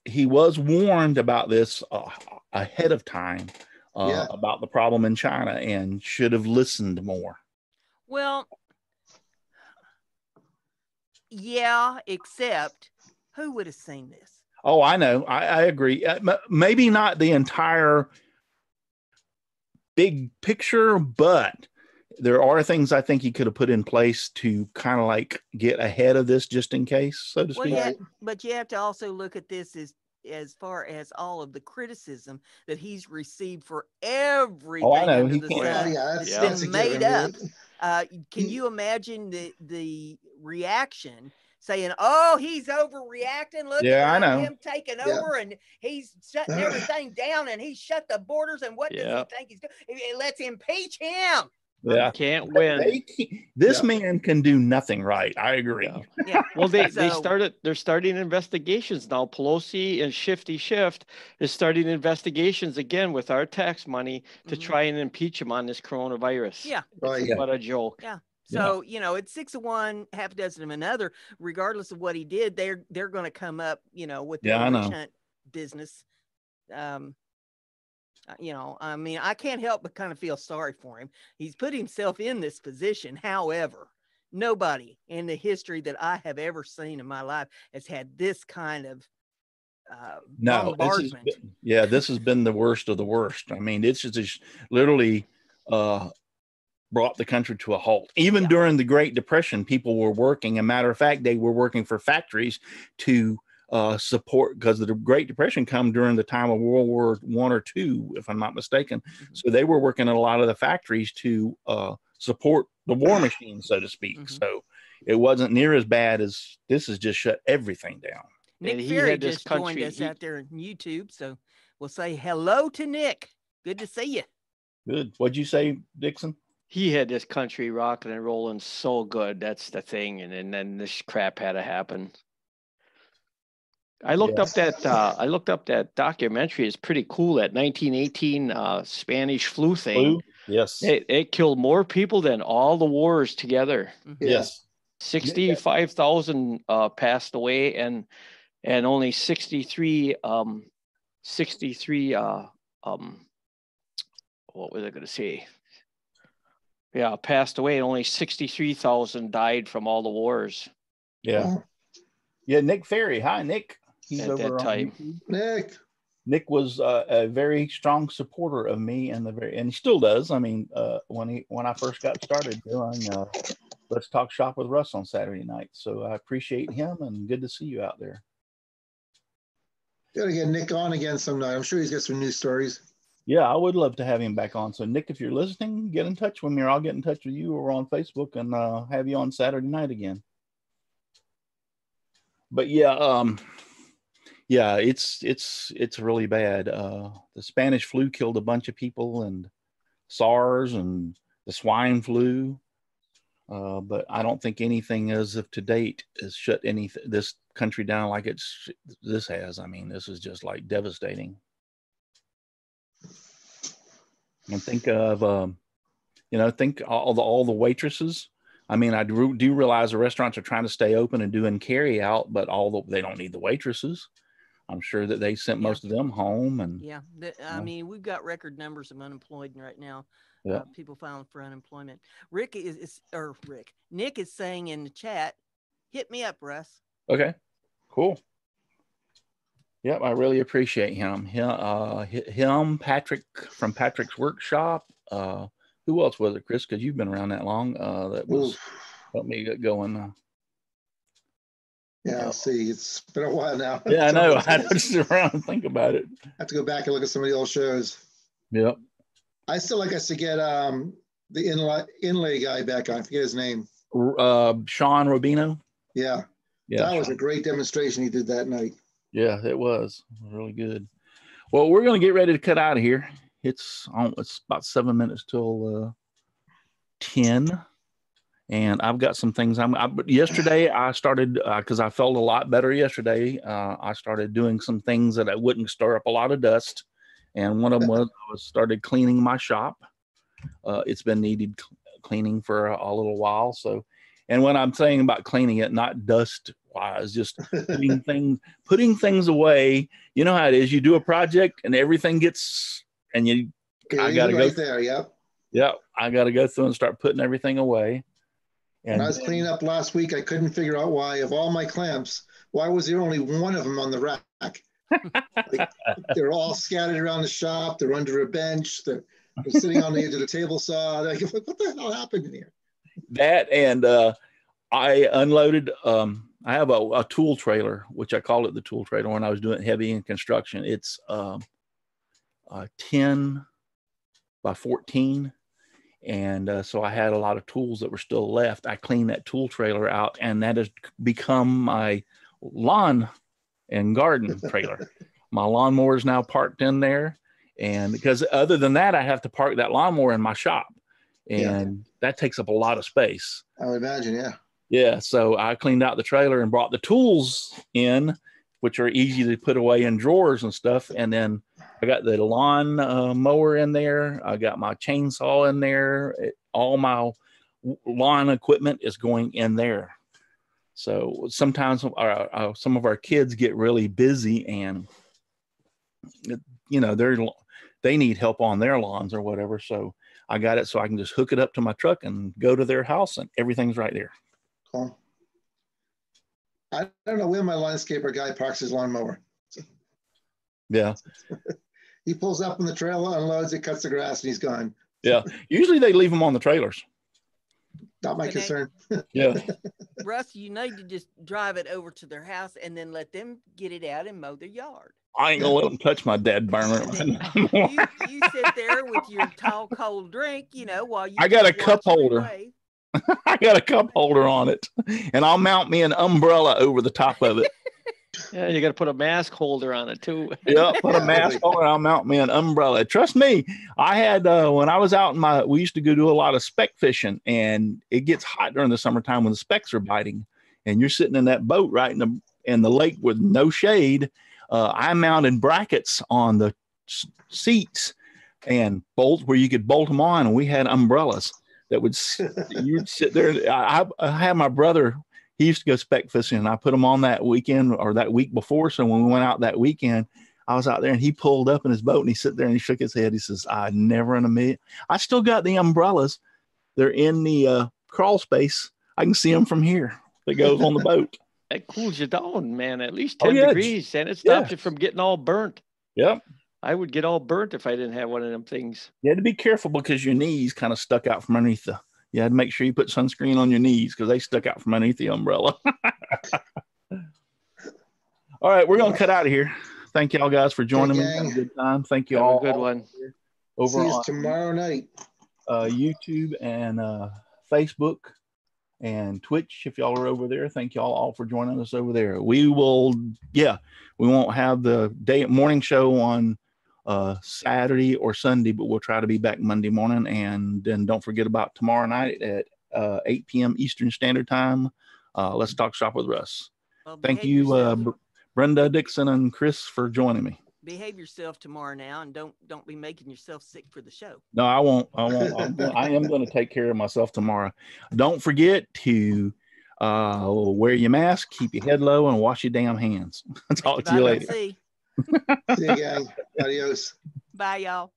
he was warned about this ahead of time about the problem in China and should have listened more. Well, yeah, except who would have seen this? Oh, I know. I agree. Maybe not the entire big picture, but there are things I think he could have put in place to kind of like get ahead of this just in case, so to speak. Yeah, but you have to also look at this as far as all of the criticism that he's received for everything under the sun that's been made up. Can you imagine the reaction saying, "Oh, he's overreacting. Look at him taking over, and he's shutting everything down, and he's shut the borders. And what does he think he's doing? Let's impeach him." Yeah, can't win. This man can do nothing right. I agree. Yeah. Well, they're starting investigations now. Pelosi and Shifty Shift is starting investigations again with our tax money to try and impeach him on this coronavirus. Yeah. Right. What a joke. Yeah. So, it's 6 of one, half a dozen of another. Regardless of what he did, they're going to come up, with the witch hunt business. I mean, I can't help but kind of feel sorry for him. He's put himself in this position. However, nobody in the history that I have ever seen in my life has had this kind of bombardment. This has been the worst of the worst. I mean, it's just literally brought the country to a halt. Even during the Great Depression, people were working. As a matter of fact, they were working for factories to support, because the Great Depression come during the time of World War I or II, if I'm not mistaken. So they were working in a lot of the factories to support the war machine, so to speak. So it wasn't near as bad as this has just shut everything down. Nick Ferry just joined us out there on YouTube, so we'll say hello to Nick. Good to see you. Good. What'd you say, Dixon? He had this country rocking and rolling so good. That's the thing. And then this crap had to happen. I looked up that documentary. It's pretty cool. That 1918 Spanish flu thing. Yes. It killed more people than all the wars together. Yes. 65,000 passed away, and only 63 what was I going to say? Yeah, passed away, and only 63,000 died from all the wars. Yeah. Yeah, Nick Ferry. Hi, Nick. He's at over that time. On Nick was a very strong supporter of me, and he still does. I mean, when I first got started doing Let's Talk Shop with Russ on Saturday night. So I appreciate him, and good to see you out there. Gotta get Nick on again sometime. I'm sure he's got some new stories. Yeah, I would love to have him back on. So Nick, if you're listening, get in touch with me, or I'll get in touch with you, or on Facebook, and have you on Saturday night again. But yeah, it's really bad. The Spanish flu killed a bunch of people, and SARS and the swine flu. But I don't think anything as of to date has shut this country down like this has. I mean, this is just like devastating. And think of, think all the waitresses. I mean, I do realize the restaurants are trying to stay open and doing carry out, but they don't need the waitresses. I'm sure that they sent most of them home. And I mean, we've got record numbers of unemployed right now. Yeah. People filing for unemployment. Nick is saying in the chat, hit me up, Russ. Okay, cool. Yep, I really appreciate him. Him, Patrick from Patrick's Workshop. Who else was it, Chris? Because you've been around that long. That was helped me get going. Yeah, I'll see. It's been a while now. Yeah, I know. I had to sit around and think about it. I have to go back and look at some of the old shows. Yep. I still like us to get the inlay guy back on. I forget his name. Sean Rubino. Yeah. That was a great demonstration he did that night. Yeah, it was really good. Well, we're going to get ready to cut out of here. It's about 7 minutes till 10, and I've got some things. Yesterday I started because I felt a lot better yesterday. I started doing some things that I wouldn't stir up a lot of dust, and one of them was I started cleaning my shop. It's been needed cleaning for a little while. So, and when I'm saying about cleaning it, not dust wise, just putting things away. You know how it is. You do a project and everything gets, and I got to go there. Yep. Yeah, I got to go through and start putting everything away. And when I was cleaning up last week, I couldn't figure out why, of all my clamps, why was there only one of them on the rack? They're all scattered around the shop. They're under a bench. They're sitting on the edge of the table saw. Like, what the hell happened in here? That, and I unloaded. I have a tool trailer, which I call it the tool trailer when I was doing heavy in construction. It's 10 by 14. And so I had a lot of tools that were still left. I cleaned that tool trailer out, and that has become my lawn and garden trailer. My lawnmower is now parked in there. And because other than that, I have to park that lawnmower in my shop. And that takes up a lot of space. I would imagine, yeah. Yeah, so I cleaned out the trailer and brought the tools in, which are easy to put away in drawers and stuff. And then I got the lawn mower in there. I got my chainsaw in there. All my lawn equipment is going in there. So sometimes some of our kids get really busy, and they need help on their lawns or whatever. So I got it so I can just hook it up to my truck and go to their house, and everything's right there. Cool. I don't know where my landscaper guy parks his lawnmower. Yeah. He pulls up in the trailer, unloads it, cuts the grass, and he's gone. Yeah. Usually they leave them on the trailers. Not my But concern. Yeah. Russ, you need to just drive it over to their house and then let them get it out and mow their yard. I ain't gonna let them touch my dead burner. You sit there with your tall, cold drink, while you I got a just cup watch me holder. wave. I got a cup holder on it, and I'll mount me an umbrella over the top of it. Yeah, you got to put a mask holder on it too. Yeah, put a mask on and I'll mount me an umbrella. Trust me, I had when I was out in we used to go do a lot of speck fishing, and it gets hot during the summertime when the specks are biting, and you're sitting in that boat right in the lake with no shade. I mounted brackets on the seats and bolts where you could bolt them on, and we had umbrellas that would you'd sit there. I had my brother. He used to go speck fishing, and I put him on that weekend or that week before. So when we went out that weekend, I was out there, and he pulled up in his boat, and he sat there and he shook his head. He says, "I never in a million." I still got the umbrellas. They're in the crawl space. I can see them from here. That goes on the boat. That cools you down, man. At least 10 yeah, degrees, and it stops you from getting all burnt. Yep. I would get all burnt if I didn't have one of them things. You had to be careful because your knees kind of stuck out from underneath you had to make sure you put sunscreen on your knees because they stuck out from underneath the umbrella. All right, we're going to cut out of here. Thank y'all guys for joining me. Have a good time. Thank you all. Have a good one. See you tomorrow night. YouTube and Facebook and Twitch. If y'all are over there, thank y'all all for joining us over there. We won't have the morning show on Saturday or Sunday, but we'll try to be back Monday morning. And then don't forget about tomorrow night at 8 p.m. Eastern Standard Time. Let's talk shop with Russ. Well, thank you, Brenda, Dixon, and Chris for joining me. Behave yourself tomorrow now, and don't be making yourself sick for the show. No, I won't. I am going to take care of myself tomorrow. Don't forget to wear your mask, keep your head low, and wash your damn hands. I'll talk to you later. See you, gang. Adios. Bye, y'all.